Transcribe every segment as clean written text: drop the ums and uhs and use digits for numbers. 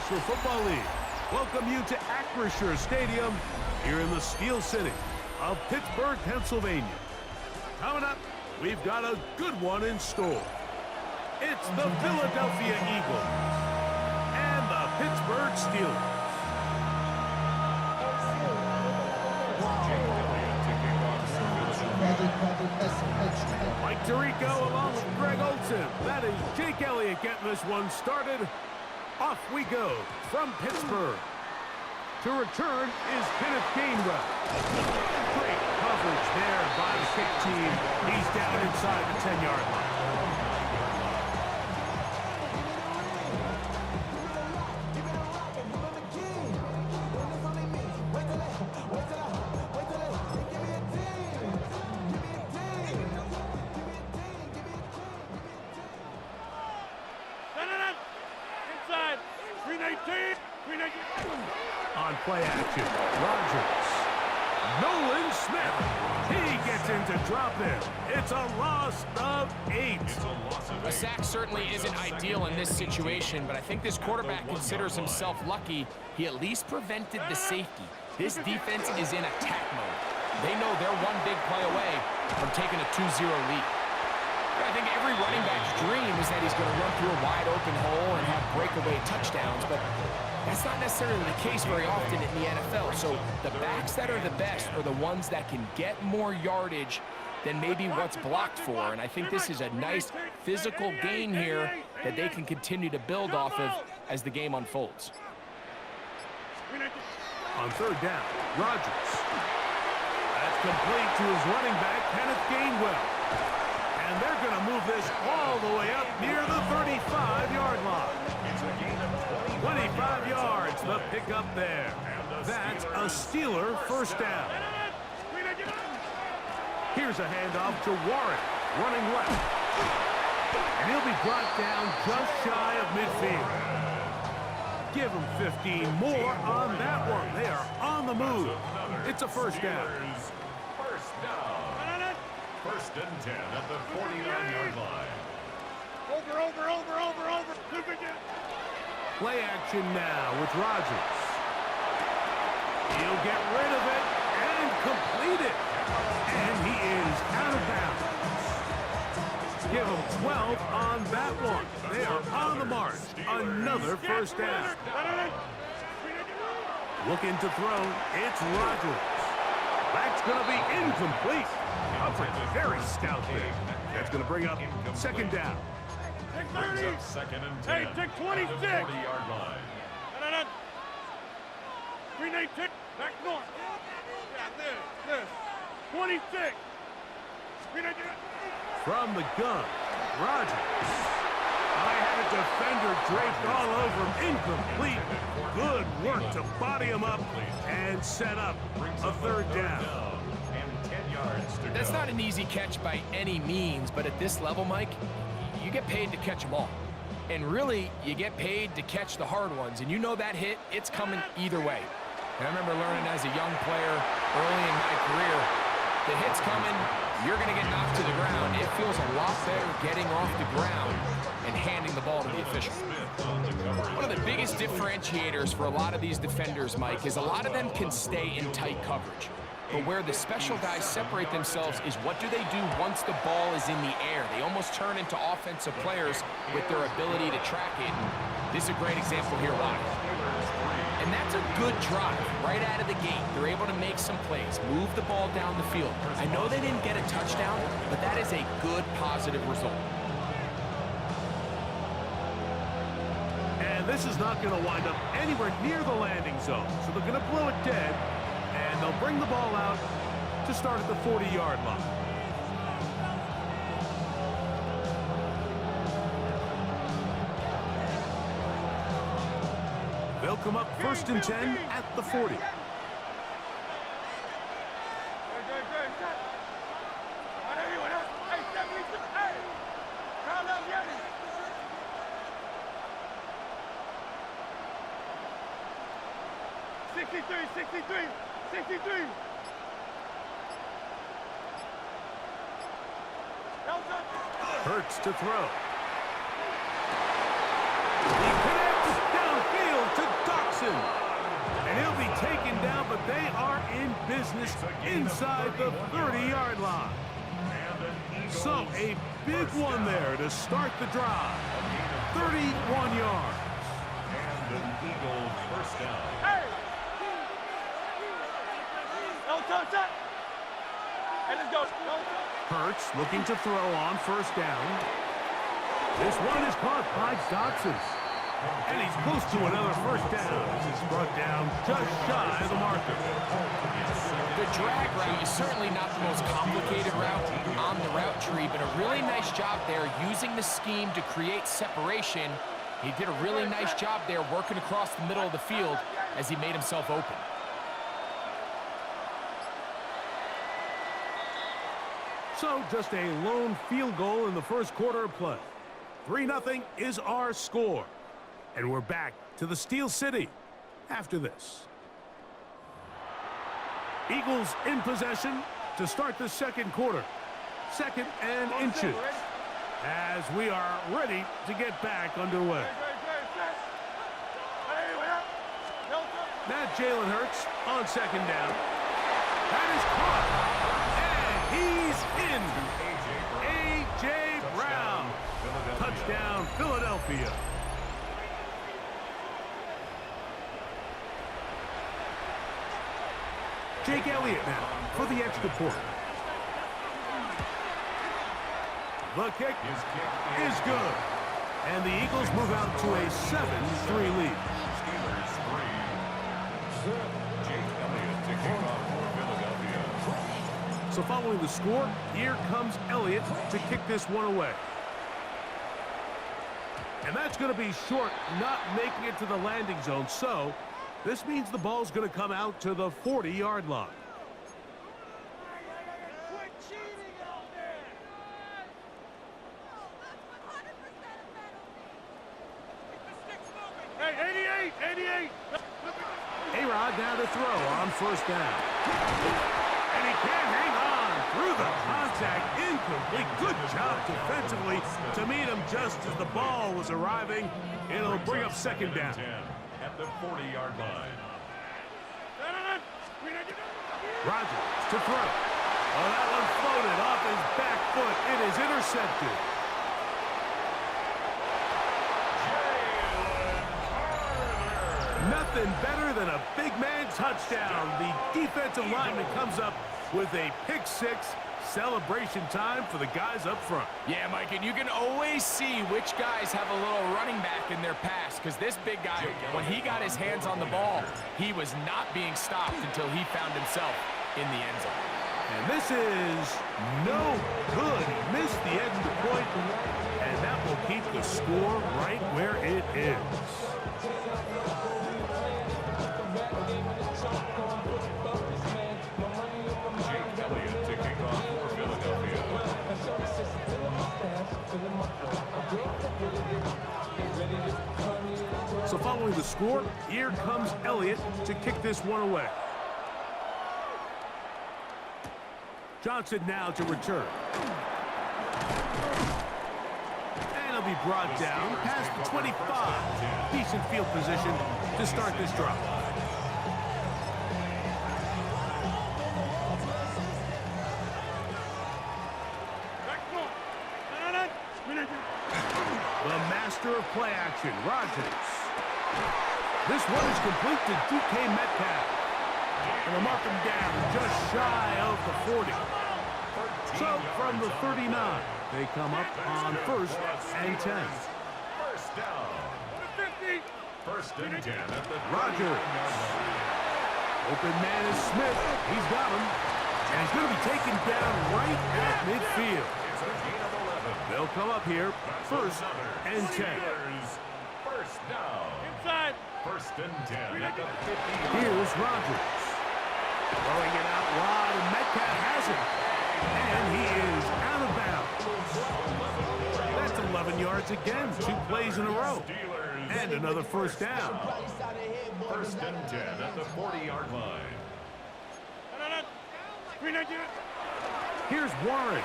National Football League welcome you to Acrisure Stadium here in the Steel City of Pittsburgh, Pennsylvania. Coming up, we've got a good one in store. It's the Philadelphia Eagles and the Pittsburgh Steelers. Mike Tirico along with Greg Olsen. That is Jake Elliott getting this one started. Off we go from Pittsburgh. To return is Kenneth Gainwell. Great coverage there by the kick team. He's down inside the 10-yard line. On play action, Rodgers. Nolan Smith. He gets in to drop him. It's a loss of 8. A sack certainly isn't ideal in this situation, but I think this quarterback considers himself lucky he at least prevented the safety. This defense is in attack mode. They know they're one big play away from taking a 2-0 lead. I think every running back's dream is that he's going to run through a wide open hole and have breakaway touchdowns, but that's not necessarily the case very often in the NFL. So the backs that are the best are the ones that can get more yardage than maybe what's blocked for. And I think this is a nice physical gain here that they can continue to build off of as the game unfolds. On third down, Rodgers. That's complete to his running back, Kenneth Gainwell. And they're going to move this all the way up near the 35-yard line. 25 yards, the pickup there. That's a Steeler first down. Here's a handoff to Warren, running left. And he'll be brought down just shy of midfield. Give him 15 more on that one. They are on the move. It's a first down. First and 10 at the 49-yard line. Over. Play action now with Rodgers. He'll get rid of it and complete it. And he is out of bounds. Give him 12 on that one. They are on the march. Another first down. Looking to throw. It's Rodgers. That's going to be incomplete. Coverage very stout there. That's going to bring up second down. Brings up second and 10. Hey, take 26. 40-yard line. Back north. Yeah, this. 26. From the gun, Rodgers. I had a defender draped all over him. Incomplete. Good work to body him up and set up a third down. That's not an easy catch by any means, but at this level, Mike, you get paid to catch them all. And really, you get paid to catch the hard ones. And you know that hit, it's coming either way. And I remember learning as a young player early in my career, the hit's coming, you're going to get knocked to the ground. It feels a lot better getting off the ground and handing the ball to the official. One of the biggest differentiators for a lot of these defenders, Mike, is a lot of them can stay in tight coverage. But where the special guys separate themselves is what do they do once the ball is in the air? They almost turn into offensive players with their ability to track it. This is a great example here live. And that's a good drive right out of the gate. They're able to make some plays, move the ball down the field. I know they didn't get a touchdown, but that is a good, positive result. And this is not going to wind up anywhere near the landing zone. So they're going to blow it dead. And they'll bring the ball out to start at the 40-yard line. They'll come up first and 10 at the 40. Hurts to throw. He connects downfield to business inside the 30-yard line. So a big one there to start the drive. 31 yards. And an Eagle first down. Hey! No touch it! Hey, let's go. Hurts looking to throw on first down. This one is caught by Dotson. And he's close to another first down. This is brought down just shy of the marker. The drag route is certainly not the most complicated route on the route tree, but a really nice job there using the scheme to create separation. He did a really nice job there working across the middle of the field as he made himself open. So just a lone field goal in the first quarter of play. 3-0 is our score. And we're back to the Steel City after this. Eagles in possession to start the second quarter. 2nd and inches. As we are ready to get back underway. Now Jalen Hurts on 2nd down. That is caught. And he's in. A.J. Brown. Touchdown, Philadelphia. Jake Elliott now for the extra point. The kick is good. And the Eagles move out to a 7-3 lead. Steelers 3. Jake Elliott to kick off for Philadelphia. So following the score, here comes Elliott to kick this one away. And that's going to be short, not making it to the landing zone. So this means the ball's going to come out to the 40-yard line. Hey, 88! A-Rod now to throw on first down. And he can't hang on through the contact. Incomplete. Good job defensively to meet him just as the ball was arriving. It'll bring up 2nd down. At the 40-yard line. Rodgers to throw. Oh, that one floated off his back foot. It is intercepted. Nothing better than a big man touchdown. The defensive lineman comes up with a pick six. Celebration time for the guys up front. Yeah, Mike, and you can always see which guys have a little running back in their pass, because this big guy, when he got his hands on the ball, he was not being stopped until he found himself in the end zone. And this is no good. He missed the edge of the point, and that will keep the score right where it is. Jake Elliott to kick off for Philadelphia. So following the score, here comes Elliott to kick this one away. Johnson now to return. And he'll be brought down past the 25. Decent field position to start this drive. The master of play action, Rodgers. This one is complete to DK Metcalf. And they'll mark him down just shy of the 40. So from the 39, they come up on 1st and 10. First down. 1st and 10 at the Rodgers. Open man is Smith. He's got him. And he's going to be taken down right at midfield. It's a gain of 11. They'll come up here 1st and 10. First down. Inside. 1st and 10 at the 50. Here's Rodgers. Throwing it out wide, and Metcalf has it. And he is out of bounds. That's 11 yards again. 2 plays in a row. And another first down. 1st and 10 at the 40-yard line. Here's Warren.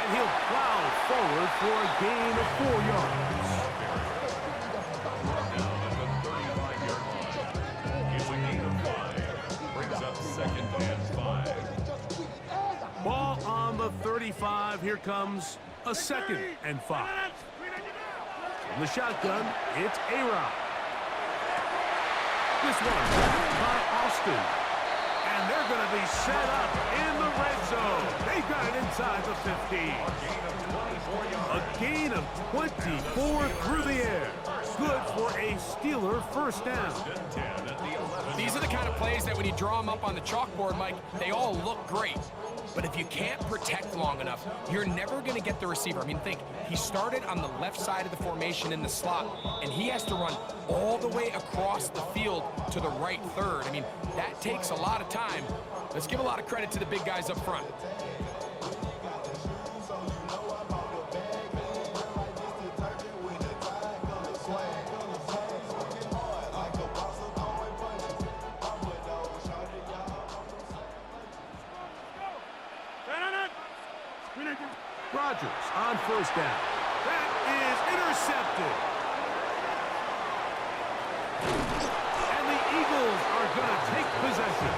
And he'll plow forward for a gain of 4 yards. Down at the 35-yard line. It's a gain of 5. 5, here comes a 2nd and 5. From the shotgun, it's A-Rod. This one by Austin. And they're going to be set up in the red zone. They've got it inside the 15. A gain of 24 through the air. Good for a Steeler first down. These are the kind of plays that when you draw them up on the chalkboard, Mike, they all look great. But if you can't protect long enough, you're never going to get the receiver. I mean, think, he started on the left side of the formation in the slot, and he has to run all the way across the field to the right third. I mean, that takes a lot of time. Let's give a lot of credit to the big guys up front. Rodgers on first down. That is intercepted. And the Eagles are going to take possession.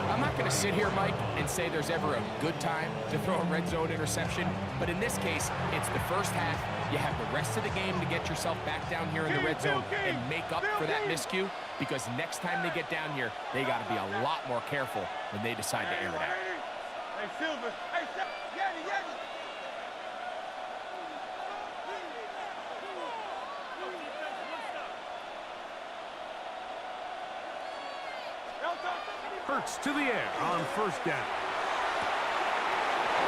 I'm not going to sit here, Mike, and say there's ever a good time to throw a red zone interception, but in this case, it's the first half. You have the rest of the game to get yourself back down here in the red zone and make up for that miscue, because next time they get down here, they got to be a lot more careful when they decide to air it out. Hey, Silver. Hey, Yeti. Hurts to the air on first down.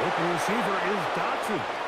Open receiver is Dotson.